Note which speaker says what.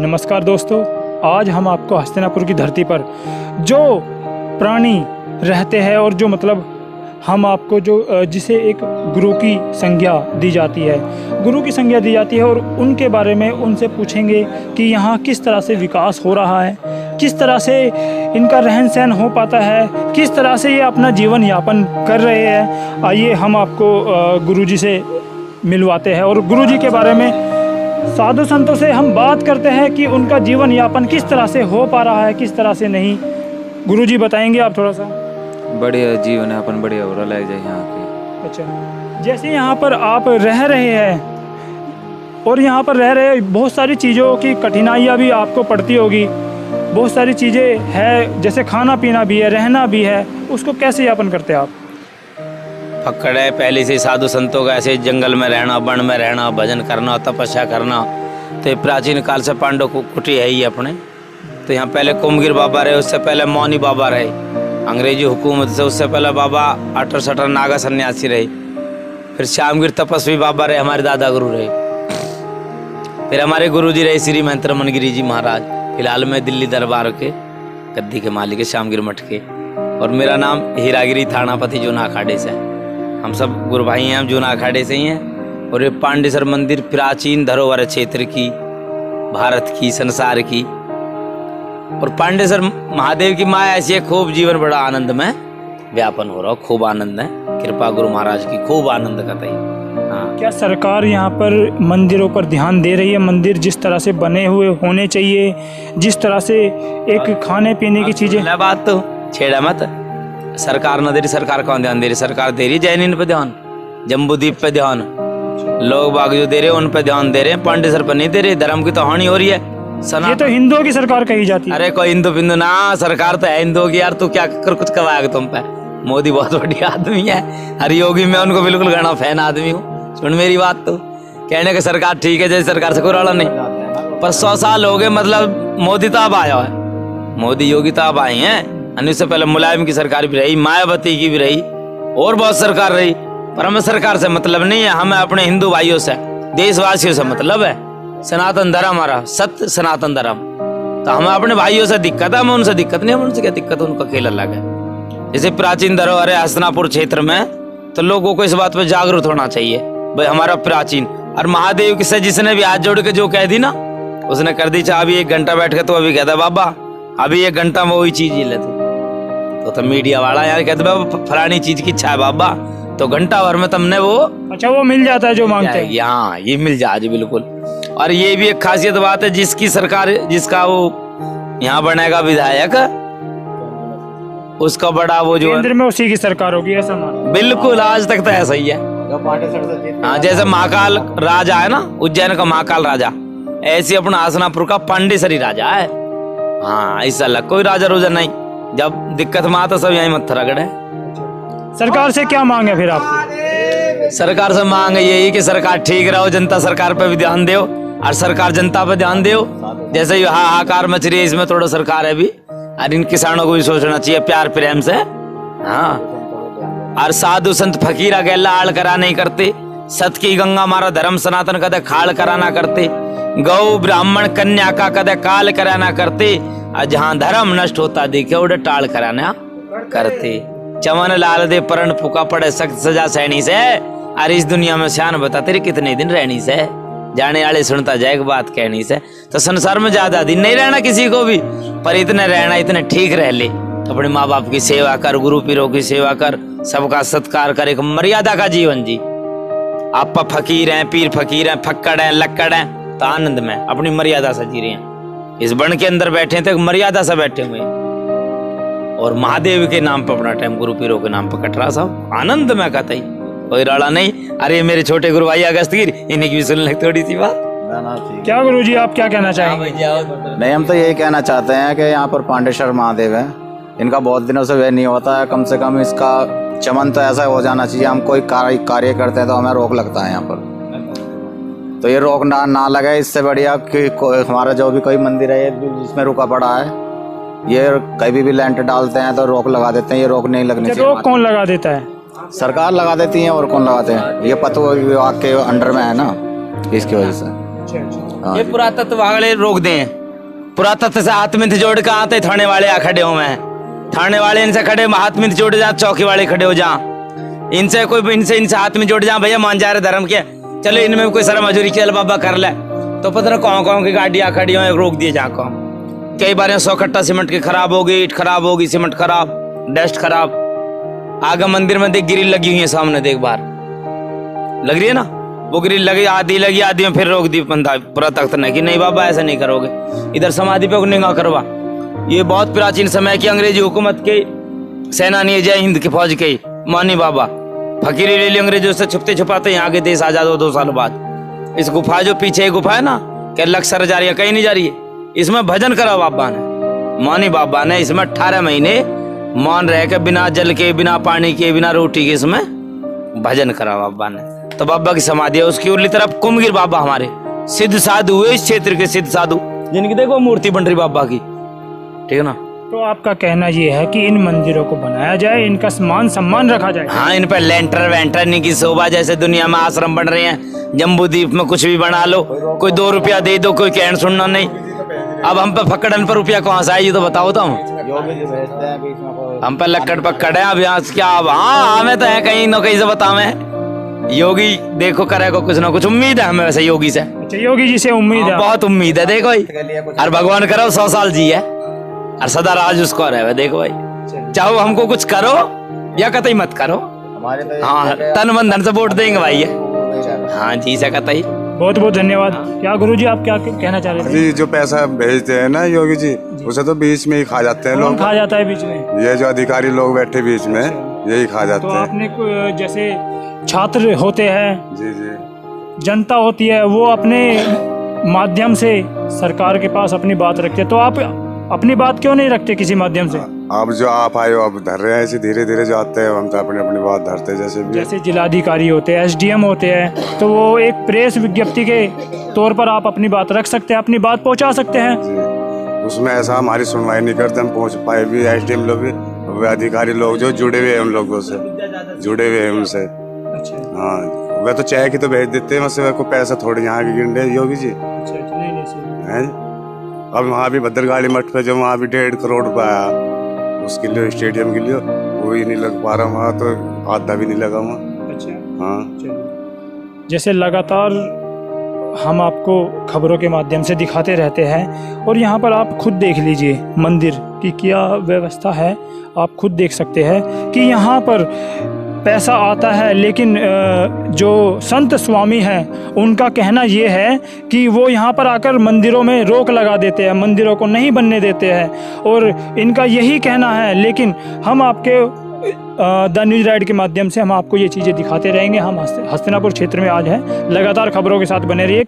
Speaker 1: नमस्कार दोस्तों, आज हम आपको हस्तिनापुर की धरती पर जो प्राणी रहते हैं और जो मतलब हम आपको जो जिसे एक गुरु की संज्ञा दी जाती है, और उनके बारे में उनसे पूछेंगे कि यहाँ किस तरह से विकास हो रहा है, किस तरह से इनका रहन सहन हो पाता है, किस तरह से ये अपना जीवन यापन कर रहे हैं। आइए हम आपको गुरुजी से मिलवाते हैं और गुरुजी के बारे में साधु संतों से हम बात करते हैं कि उनका जीवन यापन किस तरह से हो पा रहा है, किस तरह से नहीं। गुरुजी बताएंगे आप थोड़ा सा।
Speaker 2: बढ़िया जीवन यापन बढ़िया हो रहा है यहाँ के।
Speaker 1: अच्छा, जैसे यहाँ पर आप रह रहे हैं और यहाँ पर रह रहे बहुत सारी चीज़ों की कठिनाइयाँ भी आपको पड़ती होगी, बहुत सारी चीज़ें हैं, जैसे खाना पीना भी है, रहना भी है, उसको कैसे यापन करते हैं आप?
Speaker 3: पकड़ है पहले से साधु संतों का ऐसे जंगल में रहना, वन में रहना, भजन करना, तपस्या करना। तो प्राचीन काल से पांडव कुटी है ही अपने। तो यहाँ पहले कुमगिर बाबा रहे, उससे पहले मौनी बाबा रहे अंग्रेजी हुकूमत से, उससे पहले बाबा अटर सटर नागा सन्यासी रहे, फिर श्यामगिर तपस्वी बाबा रहे, हमारे दादा गुरु रहे, फिर हमारे गुरु जी रहे श्री महेंद्र मनगिरी जी महाराज, फिलहाल में दिल्ली दरबार के गद्दी के मालिक है श्यामगिर मठ के। और मेरा नाम हीरागिरी थानापति जूना अखाड़े से है। हम सब गुरु भाई हैं, हम जूना अखाड़े से ही हैं। और ये पांडेसर मंदिर प्राचीन धरोहर क्षेत्र की, भारत की, संसार की। और पांडेसर महादेव की माया ऐसी है, खूब जीवन बड़ा आनंद में व्यापन हो रहा हो, खूब आनंद है, कृपा गुरु महाराज की, खूब आनंद करते हैं। हाँ, क्या
Speaker 1: सरकार यहाँ पर मंदिरों पर ध्यान दे रही है? मंदिर जिस तरह से बने हुए होने चाहिए, जिस तरह से एक खाने पीने की चीजें,
Speaker 3: बात तो छेड़ा मत। सरकार न दे रही, सरकार कौन ध्यान दे रही? सरकार दे रही जैनिन पे ध्यान, जम्बूद्वीप पे ध्यान, लोग बाग जो दे रहे उन पे ध्यान दे रहे हैं, पांडेसर पर नहीं दे रहे। धर्म की तो हानि हो रही है।
Speaker 1: ये तो हिंदुओं की सरकार कही जाती है।
Speaker 3: अरे कोई हिंदू बिंदु ना, सरकार तो है हिंदुओं की यार। तू क्या कर कुछ करवाएगा तुम पे? मोदी बहुत बढ़िया आदमी है, हर योगी मैं उनको बिल्कुल घना फैन आदमी हूँ। सुन मेरी बात, तो कहने की सरकार ठीक है, जैसे सरकार से कोई रौला नहीं, पर 100 साल हो गए, मतलब मोदी तो अब आया है, मोदी योगी तो अब आए हैं। उससे पहले मुलायम की सरकार भी रही, मायावती की भी रही, और बहुत सरकार रही, पर हमें सरकार से मतलब नहीं है। हमें अपने हिंदू भाइयों से, देशवासियों से मतलब है। सनातन धर्म हमारा, सत्य सनातन धर्म। तो हमें अपने भाइयों से दिक्कत है, हमें उनसे दिक्कत नहीं है। उनसे क्या दिक्कत है? उनका खेल अलग है। जैसे प्राचीन धरोहर है हस्तिनापुर क्षेत्र में, तो लोगों को इस बात पर जागरूक होना चाहिए भाई, हमारा प्राचीन। और महादेव की से जिसने भी हाथ जोड़ के जो कह दी ना, उसने कर दी। चाहे अभी 1 घंटा बैठ के तो अभी कहता बाबा अभी 1 घंटा में वही चीज ही ले तो मीडिया वाला यार कहते बाबा फलानी चीज की इच्छा है बाबा, तो घंटा भर में तुमने वो, अच्छा वो मिल जाता है जो मांगते हैं। यहाँ ये मिल जाए बिल्कुल। और ये भी एक खासियत बात है, जिसकी सरकार, जिसका वो यहाँ बनेगा विधायक, उसका बड़ा वो जो केंद्र में उसी की सरकार होगी, ऐसा मान। बिल्कुल, आज तक तो ऐसा ही है। हाँ, जैसे महाकाल राजा है ना, उज्जैन का महाकाल राजा, ऐसे अपना हस्तिनापुर का पांडेसरी राजा है। हाँ, ऐसा अलग कोई राजा रोजा नहीं। जब दिक्कत में आता सब यही मत्था रगड़े। सरकार से क्या मांग है फिर आपकी? सरकार से मांग है यही कि सरकार ठीक रहो, जनता सरकार पे भी ध्यान दो, और सरकार जनता पे ध्यान दो। जैसे ये हाहाकार मच रही है, इसमें थोड़ा सरकार है भी, और इन किसानों को भी सोचना चाहिए प्यार प्रेम से। हाँ, और साधु संत फकीरा गैला आड़ करा नहीं करते, सत की गंगा मारा धर्म सनातन कदे खाड़ कराना करते, गौ ब्राह्मण कन्या का कदे काल कराना करते, और जहाँ धर्म नष्ट होता देखे उड़े टाल कराना करते। चमन लाल दे परण फूका पड़े सख्त सजा सहनी से, और इस दुनिया में शान बता तेरे कितने दिन रहनी से, जाने वाले सुनता जाए बात कहनी से। तो संसार में ज्यादा दिन नहीं रहना किसी को भी, पर इतने रहना, इतने ठीक रह ले। अपने माँ बाप की सेवा कर, गुरु पीरों की सेवा कर, सबका सत्कार कर, एक मर्यादा का जीवन जी। आप फकीर हैं, पीर फकीर हैं, फक्कड़ हैं, लक्कड़ हैं, तो आनंद में अपनी मर्यादा से जी रहे हैं। इस वन के अंदर बैठे थे, मर्यादा से बैठे हुए, और महादेव के नाम पर अपना टाइम, गुरु पीरों के नाम पर कट रहा साहब, आनंद में कहता ही कोई राड़ा नहीं। अरे मेरे छोटे गुरु भाई अगस्तगिर, इन्हीं की भी सुन ले थोड़ी सी बात।
Speaker 1: क्या गुरुजी आप क्या कहना चाहेंगे?
Speaker 4: नहीं, हम तो यही कहना चाहते हैं कि यहाँ पर पांडेश्वर महादेव है, इनका बहुत दिनों से वह नहीं होता है। कम से कम इसका चमन तो ऐसा हो जाना चाहिए। हम कोई कार्य करते हैं तो हमें रोक लगता है यहाँ पर, तो ये रोक ना लगे। इससे बढ़िया कि हमारा जो भी कोई मंदिर है जिसमें रुका पड़ा है, ये कभी भी लैंटर डालते हैं तो रोक लगा देते हैं। ये रोक नहीं लगनी चाहिए।
Speaker 1: रोक कौन लगा देता है?
Speaker 4: सरकार लगा देती है, और कौन लगाते हैं? ये पतो विभाग के अंडर में है ना, इसकी वजह से। हाँ
Speaker 3: ये
Speaker 4: जी।
Speaker 3: पुरातत्व वाले रोक दे हैं। पुरातत्व से हाथ में जोड़ के आते थाने वाले आ खड़े हो, मैं थाने वाले इनसे खड़े हाथ में जोड़ जा, चौकी वाले खड़े हो जा, इनसे कोई इनसे हाथ में जोड़ जा, भैया मान जा रहे धर्म के, चलो इनमें भी कोई शर्म मजूरी चल बाबा कर ले, तो पता ना कौन की गाड़ियां खड़ी हो रोक दिए जाको। कई बार 100 कट्टा सीमेंट की खराब हो गई, ईट खराब हो गई, सीमेंट खराब, डस्ट खराब। आगे मंदिर में देख ग्रिल लगी हुई है, सामने देख बार लग रही है ना, वो ग्रिल लगी, आधी में फिर रोक दी बंदा पुरातत्व ने कि नहीं बाबा ऐसा नहीं करोगे, इधर समाधि पे निगाह करवा। ये बहुत प्राचीन समय की अंग्रेजी हुकूमत के सेनानी जय हिंद की फौज के मानी बाबा फकीरी ले ली अंग्रेजों से छुपते छुपाते यहाँ के देश आजाद हो 2 साल बाद। इस गुफा जो पीछे गुफा है ना, क्या लक्सर जा रही है, कहीं नहीं जा रही है, इसमें भजन करा बाबा ने, मानी बाबा ने इसमें 18 महीने मान रहे के बिना जल के, बिना पानी के, बिना रोटी के इसमें भजन करा बाबा ने। तो बाबा की समाधि है, उसकी उरली तरफ कुमगिर बाबा हमारे सिद्ध साधु हुए, इस क्षेत्र के सिद्ध साधु जिनकी देखो मूर्ति बन रही बाबा की, ठीक है ना।
Speaker 1: तो आपका कहना ये है कि इन मंदिरों को बनाया जाए, इनका मान सम्मान रखा जाए।
Speaker 3: हाँ, इन पर लेंटर वेंटर नहीं की शोभा, जैसे दुनिया में आश्रम बन रहे हैं, जम्बू द्वीप में कुछ भी बना लो, कोई 2 रुपया दे दो, कोई कहना सुनना नहीं। अब हम पे फकड़न पर रुपया कहाँ से आई, तो बताओ तो हम पे लक्कड़ पकड़ है अभ्यास क्या। अब हाँ हमें तो है कहीं न कहीं से बतावे, योगी देखो करेगा कुछ ना कुछ, उम्मीद है हमें वैसे योगी से।
Speaker 1: अच्छा, योगी जी से उम्मीद है।
Speaker 3: बहुत उम्मीद है, देखो भाई, और भगवान करो 100 साल जी है और सदा राज उसको रहे, देखो भाई, चाहो हमको कुछ करो या कतई मत करो, हाँ तन मन धन से वोट देंगे भाई ये, हाँ जी से कतई।
Speaker 1: बहुत बहुत धन्यवाद। क्या गुरुजी आप क्या कहना चाह रहे थे?
Speaker 5: जी जो पैसा भेजते हैं ना योगी जी, उसे तो बीच में ही खा जाते हैं
Speaker 1: कौन
Speaker 5: लोग,
Speaker 1: खा जाता है बीच में?
Speaker 5: ये जो अधिकारी लोग बैठे बीच में यही खा जाते
Speaker 1: तो
Speaker 5: हैं।
Speaker 1: आपने जैसे छात्र होते हैं,
Speaker 5: जी जी
Speaker 1: जनता होती है, वो अपने माध्यम से सरकार के पास अपनी बात रखते हैं, तो आप अपनी बात क्यों नहीं रखते किसी माध्यम से?
Speaker 5: अब जो आप आए हो अब धर रहे हैं, ऐसे धीरे धीरे जो आते हैं हम तो अपनी अपनी बात धरते हैं, जैसे भी
Speaker 1: जैसे जिलाधिकारी होते हैं, SDM होते हैं, तो वो एक प्रेस विज्ञप्ति के तौर पर आप अपनी बात रख सकते हैं, अपनी बात पहुंचा सकते हैं।
Speaker 5: जी उसमें ऐसा हमारी सुनवाई नहीं करते, हम पहुंच पाए भी SDM लोग भी, वे अधिकारी लोग जो जुड़े हुए हैं उन लोगों से, जुड़े हुए हैं उनसे।
Speaker 1: अच्छा
Speaker 5: हाँ वह तो चाय की तो भेज देते हैं, वैसे को पैसा थोड़ी यहाँ की गिन रहे योगी जी
Speaker 1: अच्छा, नहीं नहीं सही।
Speaker 5: हैं। अब वहाँ भी भद्रगाड़ी मठ पे जो वहाँ भी 1.5 करोड़ रुपया आया उसके लिए, स्टेडियम के लिए, वो ही नहीं लग पा रहा वहाँ, तो आधा भी नहीं लगा वहाँ।
Speaker 1: अच्छा,
Speaker 5: हाँ
Speaker 1: चलिए। जैसे लगातार हम आपको खबरों के माध्यम से दिखाते रहते हैं, और यहाँ पर आप खुद देख लीजिए मंदिर की क्या व्यवस्था है, आप खुद देख सकते हैं कि यहाँ पर पैसा आता है, लेकिन जो संत स्वामी हैं उनका कहना ये है कि वो यहाँ पर आकर मंदिरों में रोक लगा देते हैं, मंदिरों को नहीं बनने देते हैं, और इनका यही कहना है। लेकिन हम आपके द न्यूज़ राइड के माध्यम से हम आपको ये चीज़ें दिखाते रहेंगे। हम हस्तिनापुर क्षेत्र में आज हैं, लगातार खबरों के साथ बने रहिए।